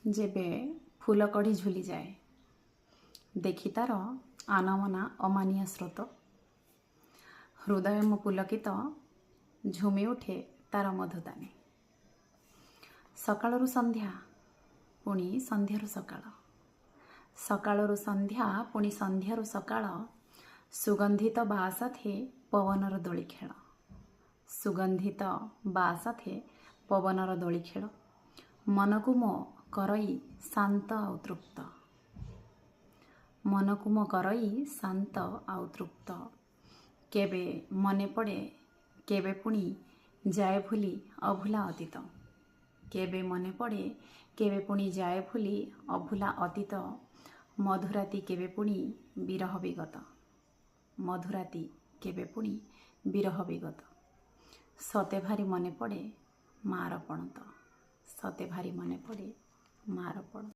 जेबे फूल कढ़ी झुली जाए देखी तार आनमना अमानिया स्रोत हृदय मो पुलकित झुमी उठे तार मधुदानी सकाळरू संध्या पुणी संध्यारू सकाळ सकाळरू संध्या पुणी संध्यारू सकाळ सुगंधित बासाथे पवनर दोली खेळ सुगंधित बासाथे पवनर दोली खेळ मनकु मो करई शांत आउ तृप्त मनकु मो करई शांत आउ तृप्त केबे मने पड़े केबे पुणी जाए भूली अभूला अतीत केबे मने पड़े केबे पुणी जाए भूली अभूला अतीत मधुराती केबे पुणी विरह विगत मधुराती केबे पुणी विरह विगत सते भारी मने पड़े मार पणत सते भारी मने पड़े मार पणत।